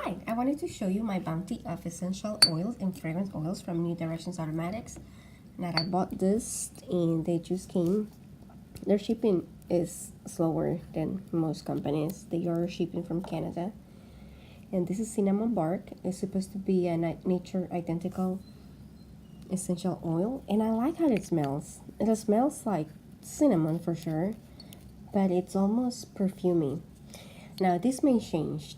Hi, I wanted to show you my bounty of essential oils and fragrance oils from New Directions Aromatics. That I bought this and they just came. Their shipping is slower than most companies. They are shipping from Canada. And this is cinnamon bark. It's supposed to be a nature identical essential oil. And I like how it smells. It smells like cinnamon for sure, but it's almost perfumey. Now this may change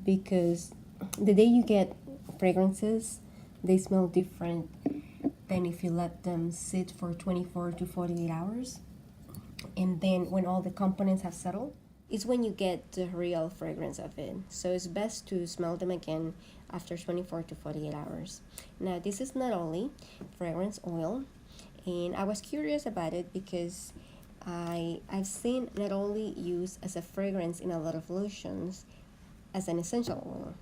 because the day you get fragrances, they smell different than if you let them sit for 24 to 48 hours. And then when all the components have settled, it's when you get the real fragrance of it. So it's best to smell them again after 24 to 48 hours. Now this is not only fragrance oil, and I was curious about it because I've seen not only used as a fragrance in a lot of lotions as an essential oil,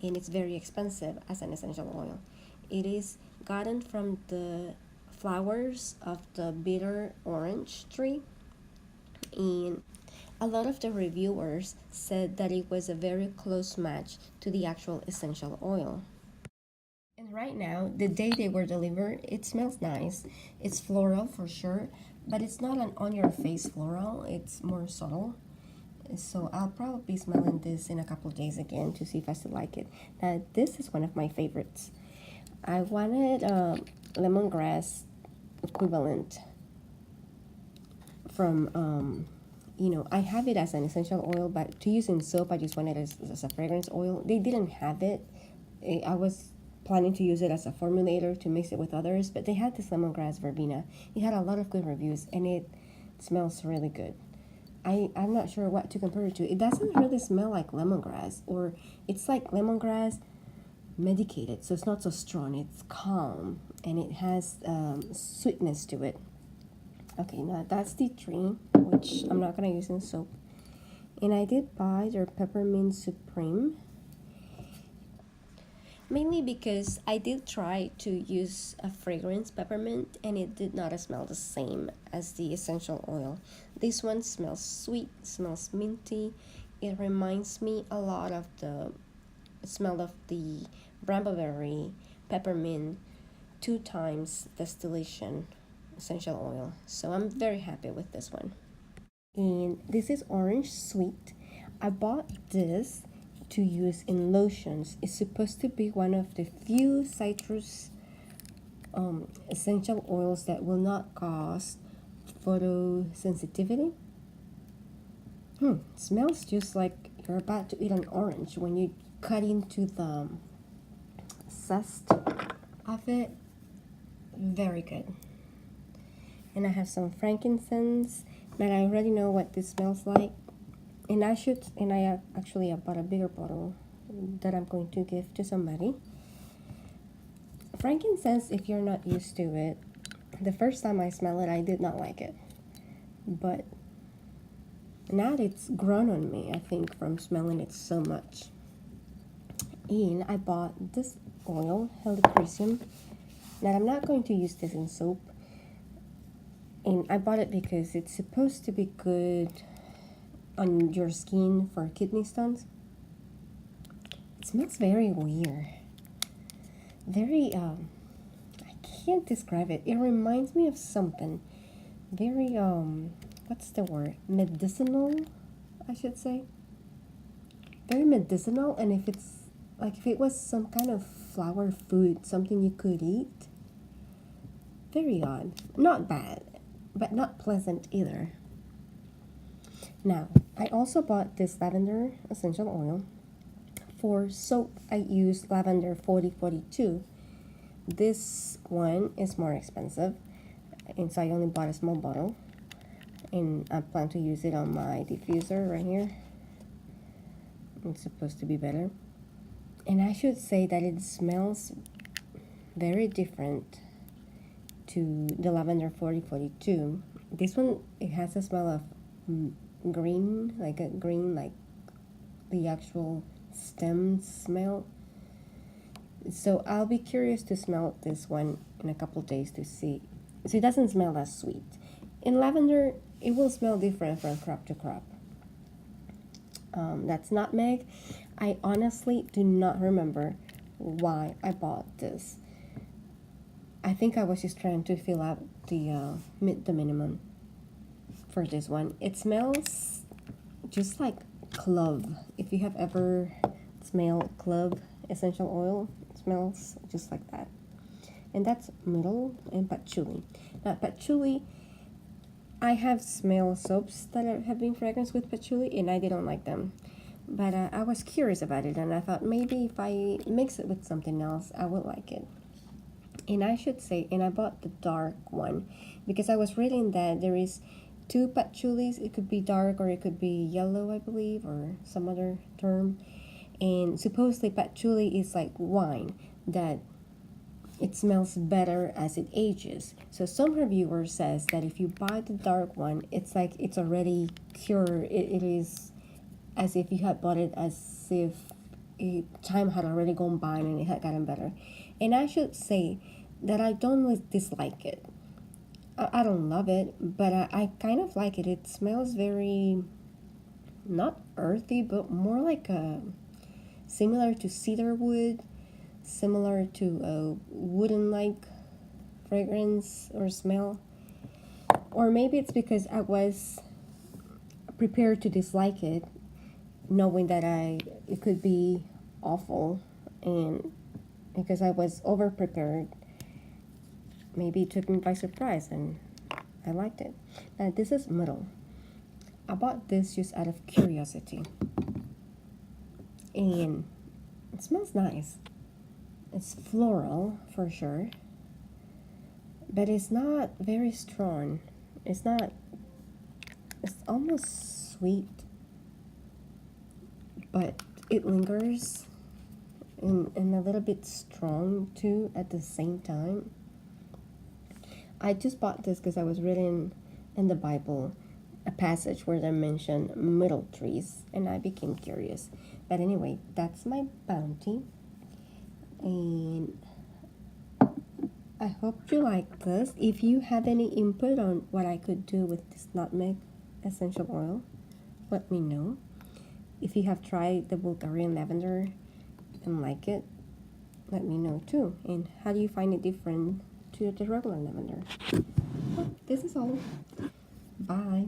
and it's very expensive as an essential oil. It is gotten from the flowers of the bitter orange tree, and a lot of the reviewers said that it was a very close match to the actual essential oil. And right now, the day they were delivered, it smells nice. It's floral for sure, but it's not an on your face floral, it's more subtle. So I'll probably be smelling this in a couple of days again to see if I still like it. Now this is one of my favorites. I wanted a lemongrass equivalent from I have it as an essential oil, but to use in soap I just wanted it as a fragrance oil. They didn't have it. I was planning to use it as a formulator to mix it with others, but they had this lemongrass verbena. It had a lot of good reviews and it smells really good. I'm not sure what to compare it to. It doesn't really smell like lemongrass, or it's like lemongrass medicated, so it's not so strong. It's calm and it has sweetness to it. Okay, now that's the tree, which I'm not gonna use in soap. And I did buy their peppermint supreme, mainly because I did try to use a fragrance peppermint and it did not smell the same as the essential oil. This one smells sweet, smells minty. It reminds me a lot of the smell of the brambleberry peppermint 2 times distillation essential oil. So I'm very happy with this one. And this is orange sweet. I bought this to use in lotions. It's supposed to be one of the few citrus essential oils that will not cause photosensitivity. Smells just like you're about to eat an orange when you cut into the zest of it. Very good. And I have some frankincense, but I already know what this smells like. And I actually bought a bigger bottle that I'm going to give to somebody. Frankincense, if you're not used to it, the first time I smell it, I did not like it. But now it's grown on me, I think, from smelling it so much. And I bought this oil, helichrysum. Now I'm not going to use this in soap. And I bought it because it's supposed to be good on your skin for kidney stones. It smells very weird. Very, I can't describe it. It reminds me of something very, what's the word? Medicinal, I should say. Very medicinal, and if it was some kind of flower food, something you could eat. Very odd. Not bad, but not pleasant either. Now, I also bought this lavender essential oil. For soap, I used lavender 4042. This one is more expensive, and so I only bought a small bottle. And I plan to use it on my diffuser right here. It's supposed to be better. And I should say that it smells very different to the lavender 4042. This one, it has a smell of green, like the actual stem smell. So I'll be curious to smell this one in a couple days to see. So it doesn't smell as sweet. In lavender, it will smell different from crop to crop. That's nutmeg. I honestly do not remember why I bought this. I think I was just trying to fill out the minimum for this one. It smells just like clove. If you have ever smelled clove essential oil, it smells just like that. And that's myrtle and patchouli. Now patchouli, I have smelled soaps that have been fragranced with patchouli and I didn't like them. But I was curious about it and I thought maybe if I mix it with something else, I would like it. And I should say, and I bought the dark one because I was reading that there is two patchoulis. It could be dark or it could be yellow, I believe, or some other term. And supposedly patchouli is like wine, that it smells better as it ages. So some reviewer says that if you buy the dark one, it's like it's already cured. It is as if you had bought it as if time had already gone by and it had gotten better. And I should say that I don't dislike it. I don't love it, but I kind of like it. It smells very, not earthy, but more like a, similar to cedar wood, similar to a wooden-like fragrance or smell. Or maybe it's because I was prepared to dislike it, knowing that it could be awful, and because I was over prepared, maybe it took me by surprise and I liked it. Now this is myrtle. I bought this just out of curiosity and it smells nice. It's floral for sure, but it's not very strong. It's almost sweet, but it lingers and a little bit strong too at the same time. I just bought this because I was reading in the Bible a passage where they mention myrtle trees and I became curious. But anyway, that's my bounty. And I hope you like this. If you have any input on what I could do with this nutmeg essential oil, let me know. If you have tried the Bulgarian lavender and like it, let me know too. And how do you find it different to the regular lavender? Well, this is all. Bye.